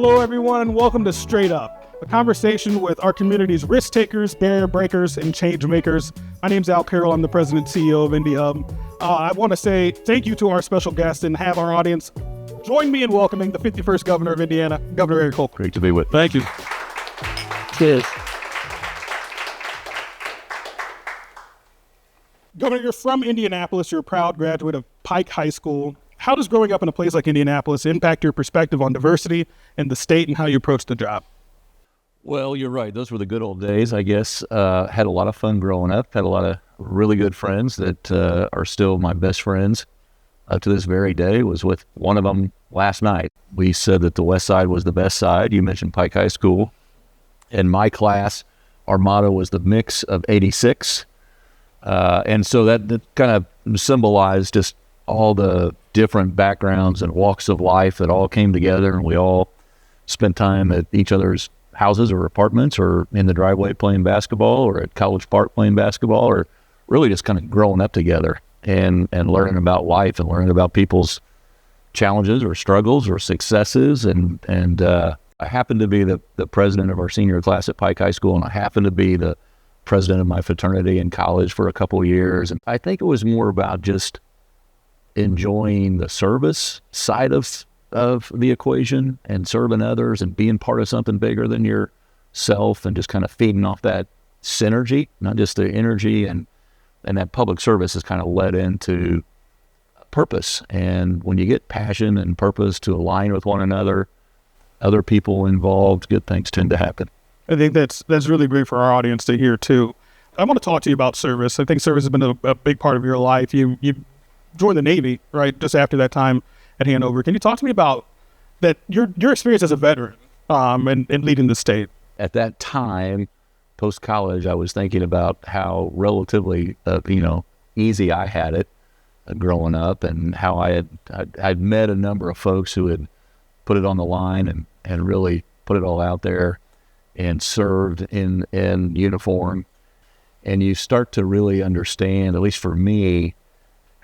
Hello, everyone, and welcome to Straight Up, a conversation with our community's risk takers, barrier breakers, and change makers. My name's Al Carroll. I'm the president and CEO of Indie Hub. I want to say thank you to our special guest and have our audience join me in welcoming the 51st governor of Indiana, Governor Eric Holcomb. Great to be with. Thank you. Cheers. Governor, you're from Indianapolis. You're a proud graduate of Pike High School. How does growing up in a place like Indianapolis impact your perspective on diversity in the state and how you approach the job? Well, you're right. Those were the good old days, I guess. Had a lot of fun growing up. Had a lot of really good friends that are still my best friends to this very day. Was with one of them last night. We said that the West Side was the best side. You mentioned Pike High School. In my class, our motto was the mix of 86. And so that kind of symbolized just all the different backgrounds and walks of life that all came together, and we all spent time at each other's houses or apartments or in the driveway playing basketball or at College Park playing basketball, or really just kind of growing up together and learning about life and learning about people's challenges or struggles or successes. And I happened to be the president of our senior class at Pike High School, and I happened to be the president of my fraternity in college for a couple of years. And I think it was more about just enjoying the service side of the equation and serving others and being part of something bigger than yourself and just kind of feeding off that synergy, not just the energy, and that public service has kind of led into purpose. And when you get passion and purpose to align with one another, other people involved, good things tend to happen. I think that's really great for our audience to hear too. I want to talk to you about service. I think service has been a big part of your life. You joined the Navy, right, just after that time at Hanover. Can you talk to me about that your experience as a veteran and leading the state? At that time, post-college, I was thinking about how relatively, easy I had it growing up, and how I'd met a number of folks who had put it on the line and really put it all out there and served in uniform. And you start to really understand, at least for me,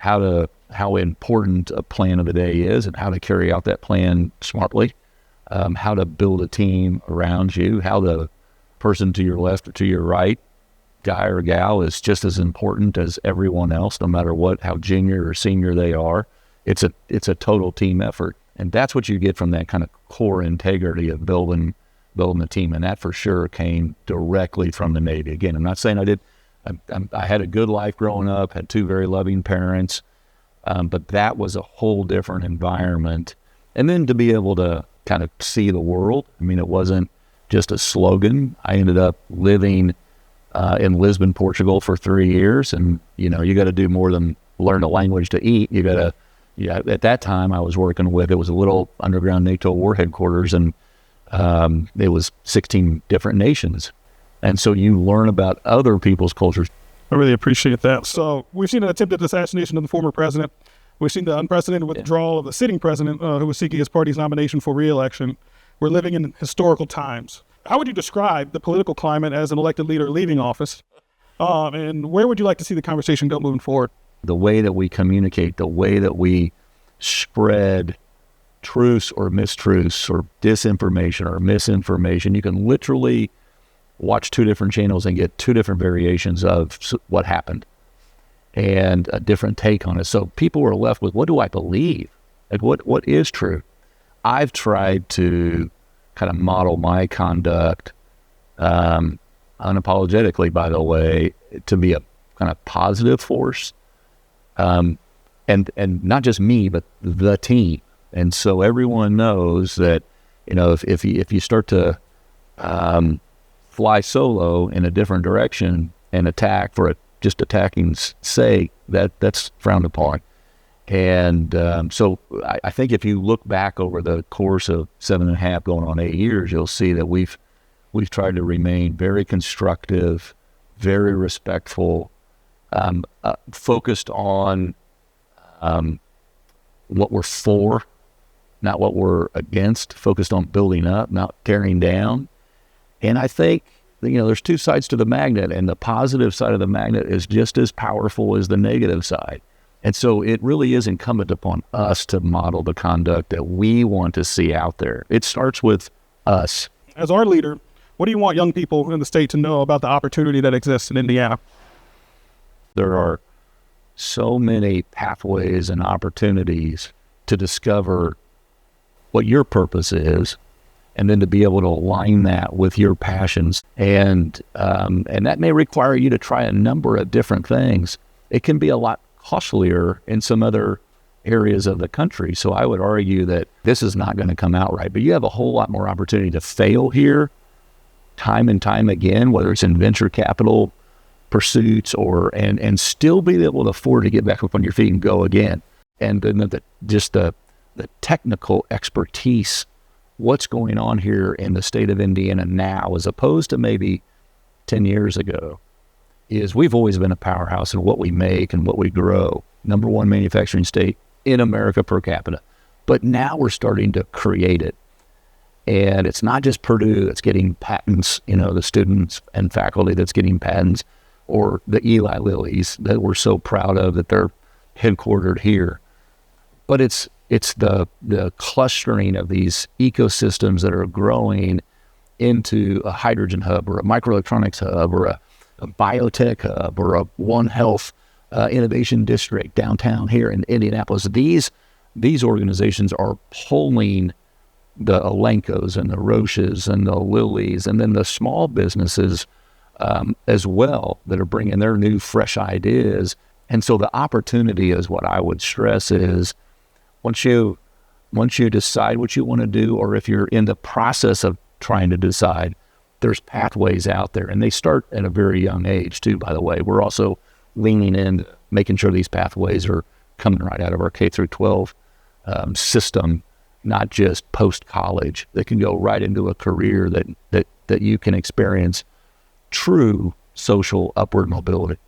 how important a plan of the day is and how to carry out that plan smartly, how to build a team around you, how the person to your left or to your right, guy or gal, is just as important as everyone else, no matter how junior or senior they are. It's a total team effort. And that's what you get from that kind of core integrity of building a team. And that for sure came directly from the Navy. Again, I'm not saying I had a good life growing up, had two very loving parents, but that was a whole different environment. And then to be able to kind of see the world, I mean, it wasn't just a slogan. I ended up living in Lisbon, Portugal for 3 years, and you got to do more than learn the language to eat. You got to, at that time I was working with, it was a little underground NATO war headquarters, and it was 16 different nations. And so you learn about other people's cultures. I really appreciate that. So we've seen an attempted assassination of the former president. We've seen the unprecedented withdrawal of the sitting president who was seeking his party's nomination for re-election. We're living in historical times. How would you describe the political climate as an elected leader leaving office? And where would you like to see the conversation go moving forward? The way that we communicate, the way that we spread truths or mistruths or disinformation or misinformation, you can literally watch two different channels and get two different variations of what happened and a different take on it. So people are left with, what do I believe? Like, what is true? I've tried to kind of model my conduct, unapologetically, by the way, to be a kind of positive force. And not just me, but the team. And so everyone knows that, if you start to fly solo in a different direction and attack for just attacking's sake, that's frowned upon. And so I think if you look back over the course of 7.5 going on 8 years, you'll see that we've tried to remain very constructive, very respectful, focused on what we're for, not what we're against, focused on building up, not tearing down. And I think, there's two sides to the magnet, and the positive side of the magnet is just as powerful as the negative side. And so it really is incumbent upon us to model the conduct that we want to see out there. It starts with us. As our leader, what do you want young people in the state to know about the opportunity that exists in Indiana? There are so many pathways and opportunities to discover what your purpose is, and then to be able to align that with your passions. And that may require you to try a number of different things. It can be a lot costlier in some other areas of the country. So I would argue that this is not going to come out right, but you have a whole lot more opportunity to fail here time and time again, whether it's in venture capital pursuits and still be able to afford to get back up on your feet and go again. And then the technical expertise, what's going on here in the state of Indiana now, as opposed to maybe 10 years ago, is we've always been a powerhouse in what we make and what we grow. Number one manufacturing state in America per capita. But now we're starting to create it. And it's not just Purdue that's getting patents, the students and faculty that's getting patents, or the Eli Lillys that we're so proud of that they're headquartered here. But it's the clustering of these ecosystems that are growing into a hydrogen hub or a microelectronics hub or a biotech hub or a One Health innovation district downtown here in Indianapolis. These organizations are pulling the Elenkos and the Roches and the Lillys, and then the small businesses as well that are bringing their new fresh ideas. And so the opportunity is what I would stress is once you decide what you want to do, or if you're in the process of trying to decide, there's pathways out there, and they start at a very young age too, by the way. We're also leaning in, making sure these pathways are coming right out of our K through 12 system, not just post-college. They can go right into a career that you can experience true social upward mobility.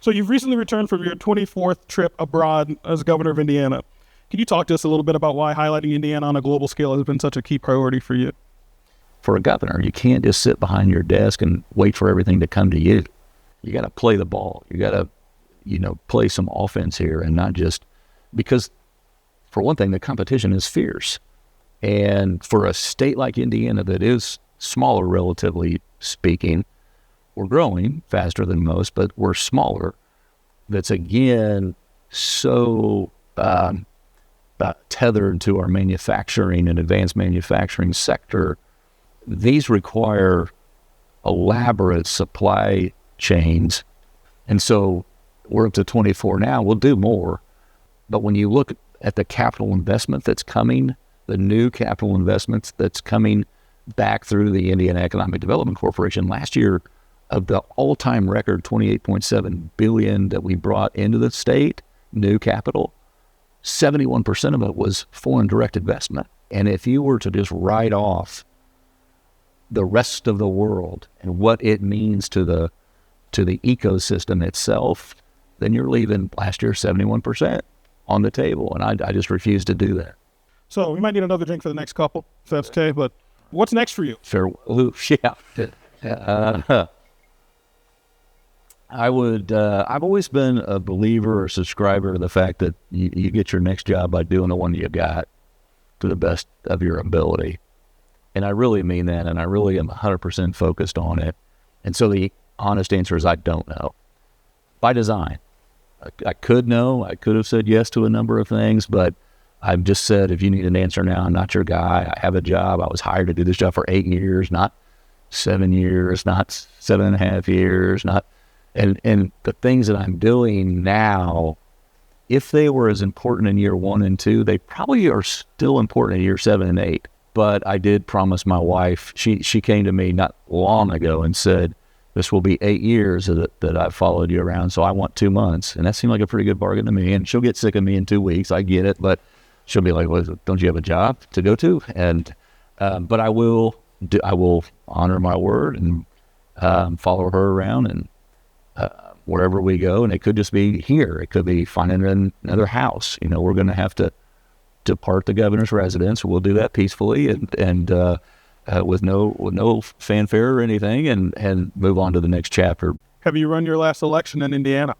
So you've recently returned from your 24th trip abroad as governor of Indiana. Can you talk to us a little bit about why highlighting Indiana on a global scale has been such a key priority for you? For a governor, you can't just sit behind your desk and wait for everything to come to you. You got to play the ball. You got to, play some offense here, and not just because, for one thing, the competition is fierce. And for a state like Indiana that is smaller, relatively speaking, we're growing faster than most, but we're smaller. That's, again, so tethered to our manufacturing and advanced manufacturing sector. These require elaborate supply chains. And so we're up to 24 now. We'll do more. But when you look at the capital investment that's coming, the new capital investments that's coming back through the Indiana Economic Development Corporation last year, of the all-time record $28.7 billion that we brought into the state, new capital, 71% of it was foreign direct investment. And if you were to just write off the rest of the world and what it means to the ecosystem itself, then you're leaving last year 71% on the table. And I just refuse to do that. So we might need another drink for the next couple, if that's okay. But what's next for you? Farewell. Yeah. I've always been a believer or subscriber to the fact that you get your next job by doing the one you got to the best of your ability. And I really mean that, and I really am 100% focused on it. And so the honest answer is I don't know. By design. I could know. I could have said yes to a number of things, but I've just said, if you need an answer now, I'm not your guy. I have a job. I was hired to do this job for 8 years, not 7 years, not 7.5 years, not... And the things that I'm doing now, if they were as important in year 1 and 2, they probably are still important in year 7 and 8. But I did promise my wife, she came to me not long ago and said, this will be 8 years that I've followed you around, so I want 2 months. And that seemed like a pretty good bargain to me. And she'll get sick of me in 2 weeks. I get it. But she'll be like, well, don't you have a job to go to? And but I will honor my word and follow her around and wherever we go. And it could just be here. It could be finding another house. We're going to have to depart the governor's residence. We'll do that peacefully and with no fanfare or anything, and move on to the next chapter. Have you run your last election in Indiana?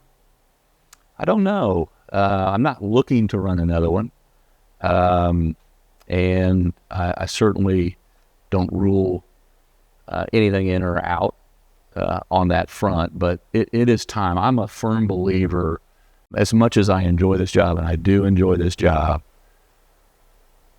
I don't know. I'm not looking to run another one. And I certainly don't rule anything in or out on that front, but it is time. I'm a firm believer, as much as I enjoy this job, and I do enjoy this job,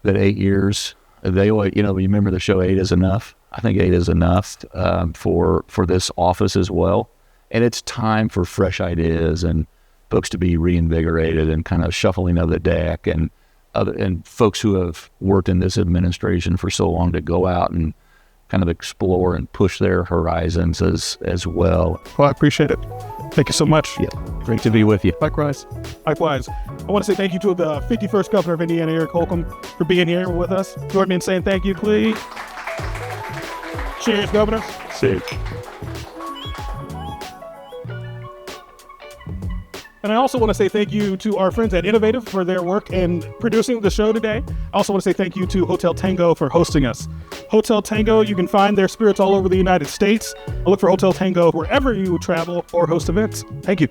that 8 years, they always, you remember the show 8 is enough? I think 8 is enough for this office as well. And it's time for fresh ideas and folks to be reinvigorated and kind of shuffling of the deck, and folks who have worked in this administration for so long to go out and kind of explore and push their horizons as well. Well, I appreciate it. Thank you so much. Yeah, great to be with you. Likewise. Likewise. I want to say thank you to the 51st Governor of Indiana, Eric Holcomb, for being here with us. Join me in saying thank you, please. Cheers, Governor. Cheers. And I also want to say thank you to our friends at Innovative for their work in producing the show today. I also want to say thank you to Hotel Tango for hosting us. Hotel Tango, you can find their spirits all over the United States. Look for Hotel Tango wherever you travel or host events. Thank you.